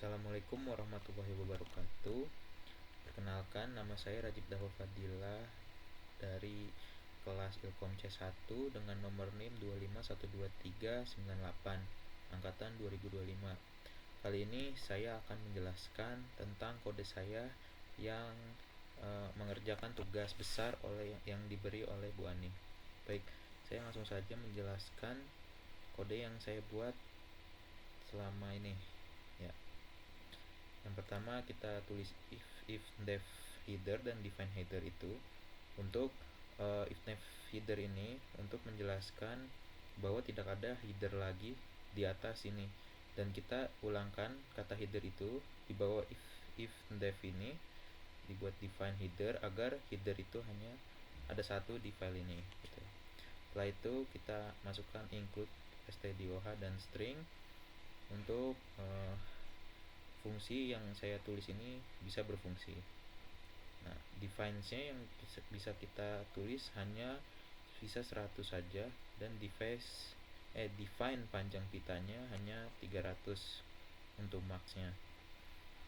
Assalamualaikum warahmatullahi wabarakatuh. Perkenalkan, nama saya Rajib Dahul Fadilah dari kelas Ilkom C1 dengan nomor NIM 2512398 angkatan 2025. Kali ini saya akan menjelaskan tentang kode saya yang mengerjakan tugas besar yang diberi oleh Bu Ani. Baik, saya langsung saja menjelaskan kode yang saya buat selama ini ya. Yang pertama, kita tulis if def header dan define header itu untuk if def header ini untuk menjelaskan bahwa tidak ada header lagi di atas ini, dan kita ulangkan kata header itu di bawah if def ini, dibuat define header agar header itu hanya ada satu di file ini gitu. Setelah itu kita masukkan include stdoh dan string untuk fungsi yang saya tulis ini bisa berfungsi. Nah, define-nya yang bisa kita tulis hanya bisa 100 saja, dan define panjang pitanya hanya 300 untuk max-nya.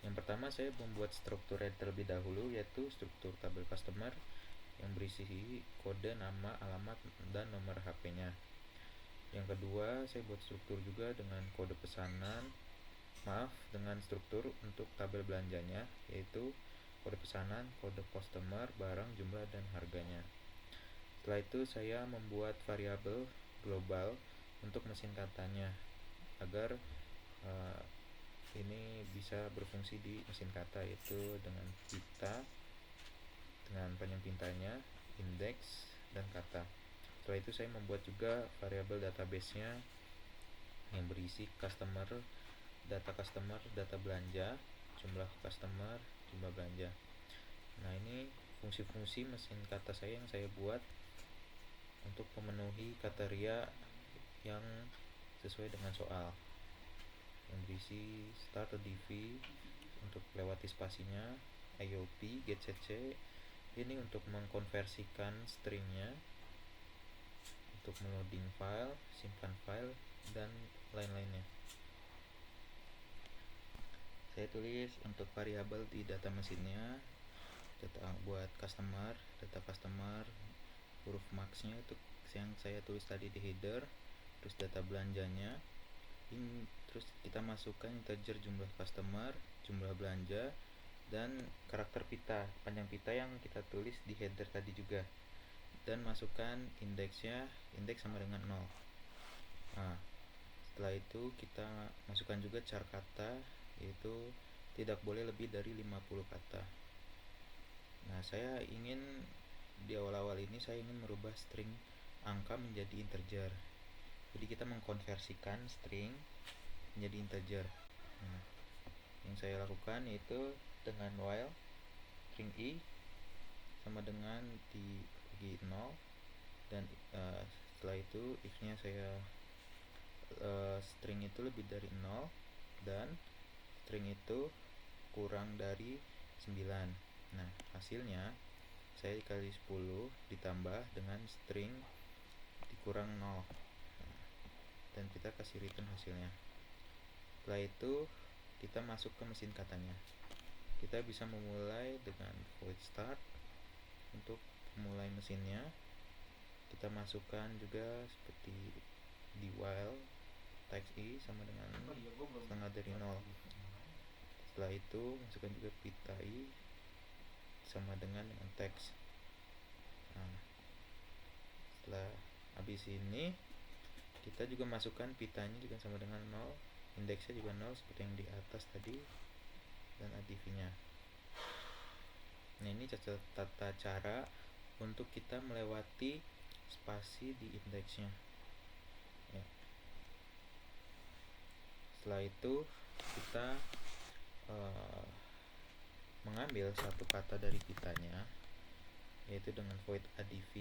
Yang pertama, saya membuat struktur terlebih dahulu, yaitu struktur tabel customer yang berisi kode, nama, alamat, dan nomor HP-nya. Yang kedua, saya buat struktur juga dengan kode pesanan, dengan struktur untuk tabel belanjanya, yaitu kode pesanan, kode customer, barang, jumlah, dan harganya. Setelah itu saya membuat variabel global untuk mesin katanya agar ini bisa berfungsi di mesin kata, yaitu dengan pita, dengan panjang pintanya, indeks, dan kata. Setelah itu saya membuat juga variabel database-nya yang berisi data customer, data belanja, jumlah customer, jumlah belanja. Nah, ini fungsi-fungsi mesin kata saya yang saya buat untuk memenuhi kriteria yang sesuai dengan soal, yang berisi start DV untuk lewati spasinya, IOP, GCC ini untuk mengkonversikan stringnya, untuk meloading file, simpan file, dan lain-lainnya. Saya tulis untuk variabel di data mesinnya, data buat data customer, huruf max-nya itu yang saya tulis tadi di header, terus data belanjanya, terus kita masukkan integer jumlah customer, jumlah belanja, dan karakter pita, panjang pita yang kita tulis di header tadi juga, dan masukkan indeksnya, indeks sama dengan 0. Nah, setelah itu kita masukkan juga char kata, yaitu tidak boleh lebih dari 50 kata. Nah, saya ingin di awal-awal ini saya ingin merubah string angka menjadi integer. Jadi kita mengkonversikan string menjadi integer. Nah, yang saya lakukan yaitu dengan while string i sama dengan dibagi 0, dan setelah itu if-nya saya string itu lebih dari 0 dan string itu kurang dari 9. Nah, hasilnya saya kali 10 ditambah dengan string dikurang 0. Nah, dan kita kasih return hasilnya. Setelah itu kita masuk ke mesin katanya. Kita bisa memulai dengan void start untuk memulai mesinnya. Kita masukkan juga seperti di while text i sama dengan setengah dari 0. Setelah itu masukkan juga pita i sama dengan teks. Nah, setelah habis ini kita juga masukkan pitanya juga sama dengan 0, indeksnya juga 0 seperti yang di atas tadi, dan adv-nya. Nah, ini tata cara untuk kita melewati spasi di indeksnya ya. Setelah itu kita mengambil satu kata dari pitanya, yaitu dengan void adv.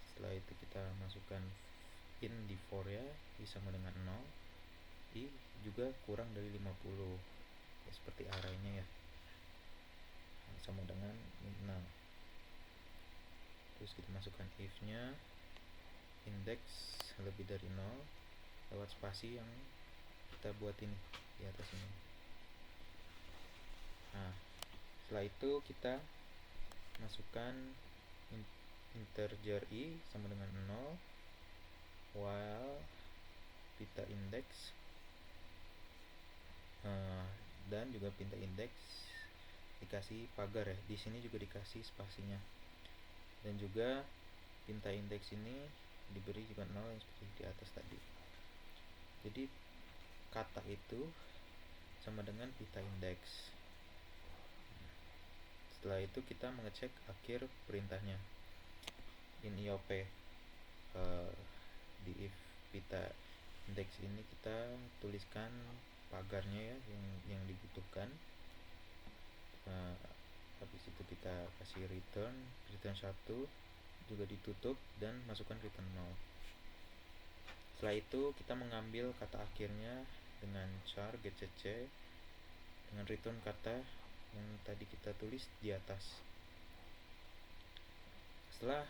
Setelah itu kita masukkan in di for ya, i sama dengan 0, i juga kurang dari 50 ya, seperti arraynya ya, sama dengan 6. Terus kita masukkan if nya, indeks lebih dari 0 lewat spasi yang kita buat ini di atas ini. Nah, setelah itu kita masukkan integer i sama dengan 0 while pita index dan juga pinta index dikasih pagar ya. Di sini juga dikasih spasinya. Dan juga pinta indeks ini diberi juga 0 yang seperti di atas tadi. Jadi kata itu sama dengan pita indeks. Setelah itu kita mengecek akhir perintahnya in iop. Di if pita indeks ini kita tuliskan pagarnya ya yang dibutuhkan. Habis itu kita kasih return 1 juga ditutup dan masukkan return 0. Setelah itu kita mengambil kata akhirnya dengan char getcc dengan return kata yang tadi kita tulis di atas. Setelah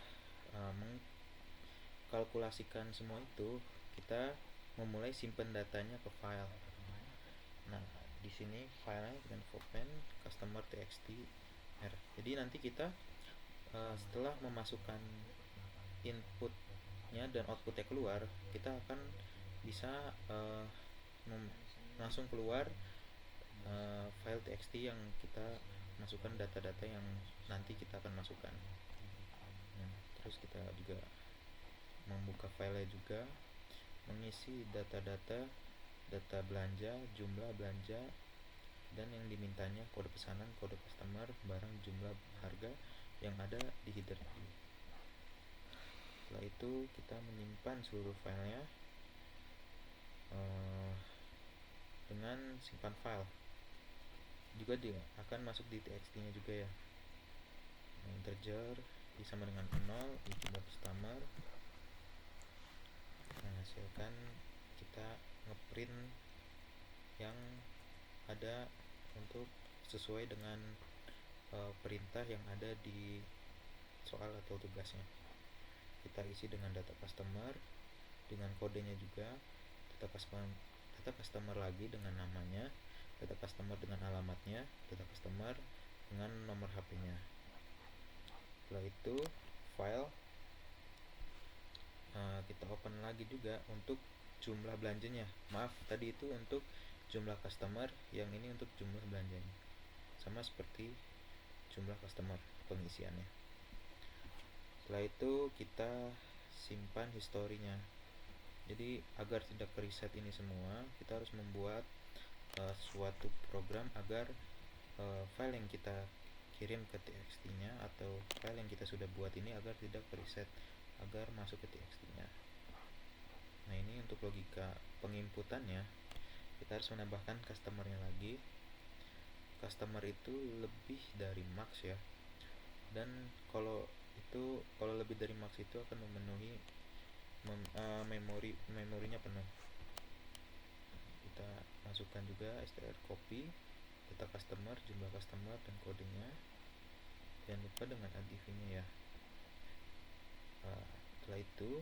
mengkalkulasikan semua itu, kita memulai simpan datanya ke file. Nah, di sini filenya dengan open customer txt r. Jadi nanti kita setelah memasukkan inputnya dan outputnya keluar, kita akan bisa langsung keluar file txt yang kita masukkan data-data yang nanti kita akan masukkan. Terus kita juga membuka filenya juga, mengisi data-data, data belanja, jumlah belanja, dan yang dimintanya kode pesanan, kode customer, barang, jumlah, harga yang ada di header ini. Setelah itu kita menyimpan seluruh filenya dengan simpan file. Juga dia akan masuk di txt nya juga ya. Integer i sama dengan 0, i jumlah customer. Menghasilkan kita ngeprint yang ada untuk sesuai dengan perintah yang ada di soal atau tugasnya. Kita isi dengan data customer dengan kodenya juga, data customer lagi dengan namanya, data customer dengan alamatnya, data customer dengan nomor HP-nya. Setelah itu file kita open lagi juga untuk jumlah belanjanya. Maaf, tadi itu untuk jumlah customer, yang ini untuk jumlah belanjanya. Sama seperti jumlah customer pengisiannya. Setelah itu kita simpan historinya. Jadi agar tidak reset ini semua, kita harus membuat suatu program agar file yang kita kirim ke txt-nya atau file yang kita sudah buat ini agar tidak reset, agar masuk ke txt-nya. Nah, ini untuk logika penginputannya, kita harus menambahkan customer-nya lagi. Customer itu lebih dari max ya. Dan kalau lebih dari max itu akan memenuhi memorinya penuh. Kita masukkan juga str copy data customer, jumlah customer, dan kodenya. Jangan lupa dengan add div-nya ya. Setelah itu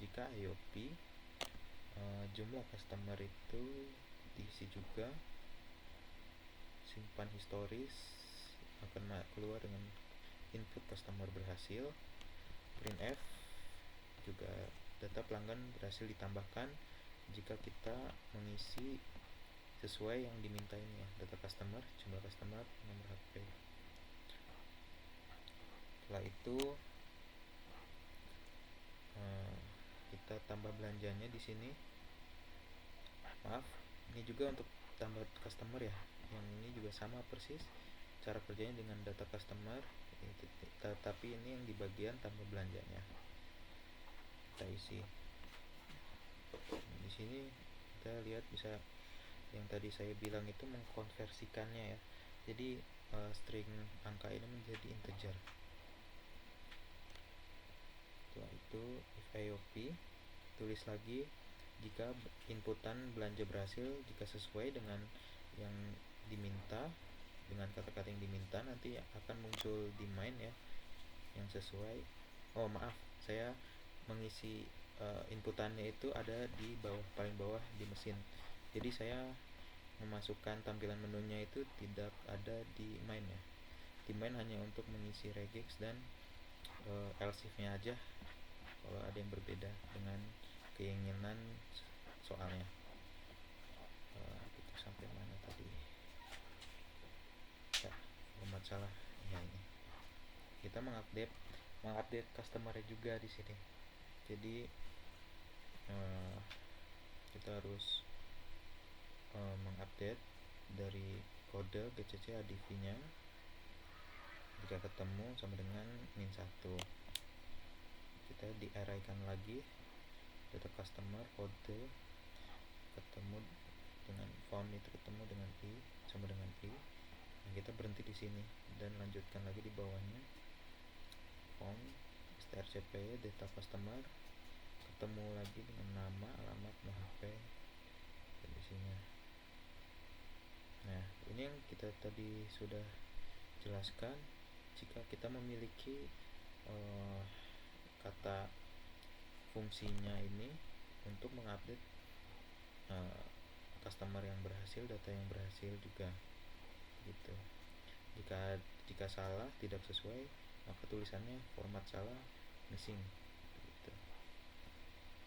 jika IOP jumlah customer itu diisi juga, simpan historis akan keluar dengan input customer berhasil. Printf juga data pelanggan berhasil ditambahkan jika kita mengisi sesuai yang diminta ini ya, data customer, jumlah customer, nomor HP. Setelah itu kita tambah belanjanya di sini. Maaf, ini juga untuk tambah customer ya. Yang ini juga sama persis cara kerjanya dengan data customer, tapi ini yang di bagian tambah belanjanya. Kita isi. Di sini kita lihat bisa yang tadi saya bilang itu mengkonversikannya ya. Jadi string angka ini menjadi integer. Setelah itu if IOP tulis lagi jika inputan belanja berhasil, jika sesuai dengan yang diminta, dengan kata-kata yang diminta, nanti akan muncul di main ya yang sesuai. Oh maaf, saya mengisi inputannya itu ada di bawah, paling bawah di mesin. Jadi saya memasukkan tampilan menunya itu tidak ada di main ya. Di main hanya untuk mengisi regex dan else if-nya aja kalau ada yang berbeda dengan keinginan soalnya. Itu sampai mana tadi? Ya, format salah. Ya, ini kita mengupdate customer juga di sini. Jadi kita harus mengupdate dari kode GCC ADV nya jika ketemu sama dengan -1. Kita di-array-kan lagi data customer kode ketemu dengan found itu ketemu dengan i sama dengan i. Nah, kita berhenti di sini dan lanjutkan lagi di bawahnya found strcp data customer ketemu lagi dengan nama, alamat, nomor HP dan isinya. Nah, ini yang kita tadi sudah jelaskan. Jika kita memiliki kata fungsinya ini untuk mengupdate customer yang berhasil, data yang berhasil juga gitu. Jika salah, tidak sesuai, maka tulisannya format salah, missing gitu.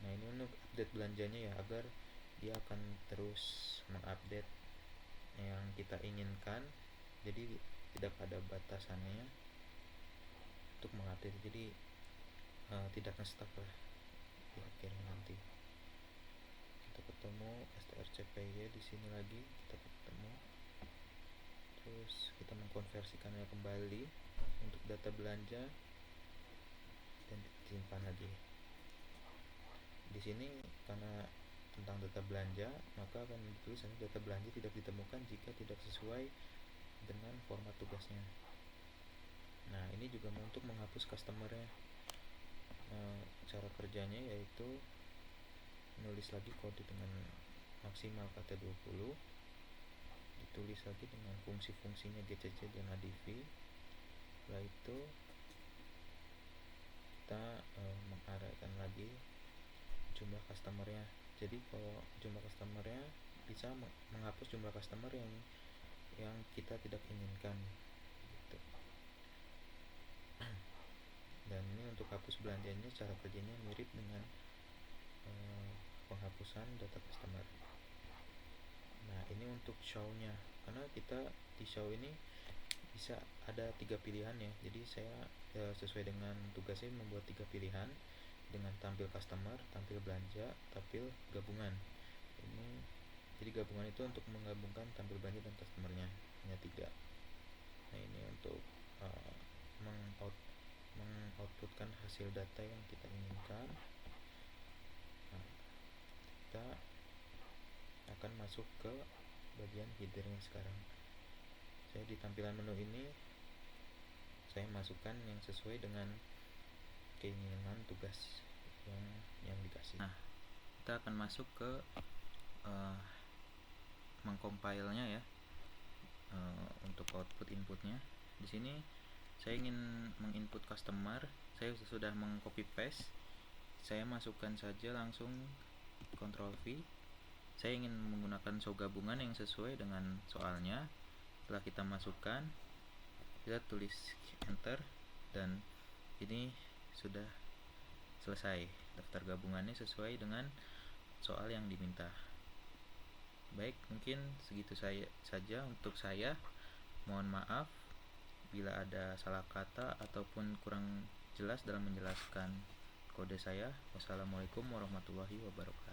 Nah, ini untuk update belanjanya ya, agar dia akan terus mengupdate yang kita inginkan. Jadi tidak ada batasannya untuk mengupdate, jadi tidak nge-stuck lah di akhirnya. Nanti kita ketemu strcpy di sini lagi, kita ketemu, terus kita mengkonversikannya kembali untuk data belanja dan disimpan lagi. Di sini karena tentang data belanja, maka akan ditulis data belanja tidak ditemukan jika tidak sesuai dengan format tugasnya. Nah, ini juga untuk menghapus customernya. Cara kerjanya yaitu menulis lagi kode dengan maksimal kata 20, ditulis lagi dengan fungsi-fungsinya GCC dan ADV. Setelah itu kita mengarahkan lagi jumlah customernya. Jadi kalau jumlah customernya bisa menghapus jumlah customer yang kita tidak inginkan gitu. Dan ini untuk hapus belanjanya, cara kerjanya mirip dengan penghapusan data customer. Nah, ini untuk show-nya, karena kita di show ini bisa ada 3 pilihan ya. Jadi saya sesuai dengan tugasnya membuat 3 pilihan dengan tampil customer, tampil belanja, tampil gabungan. Ini jadi gabungan itu untuk menggabungkan tampil belanja dan customernya, hanya 3. Nah, ini untuk mengoutputkan hasil data yang kita inginkan. Nah, kita akan masuk ke bagian headernya sekarang. Saya di tampilan menu ini saya masukkan yang sesuai dengan keinginan tugas yang dikasih. Nah, kita akan masuk ke mengcompile-nya ya, untuk output inputnya. Di sini saya ingin menginput customer, saya sudah mengcopy paste. Saya masukkan saja langsung Ctrl V. Saya ingin menggunakan show gabungan yang sesuai dengan soalnya. Setelah kita masukkan, kita tulis enter, dan ini sudah selesai. Daftar gabungannya sesuai dengan soal yang diminta. Baik, mungkin segitu saja untuk saya. Mohon maaf bila ada salah kata ataupun kurang jelas dalam menjelaskan kode saya. Wassalamualaikum warahmatullahi wabarakatuh.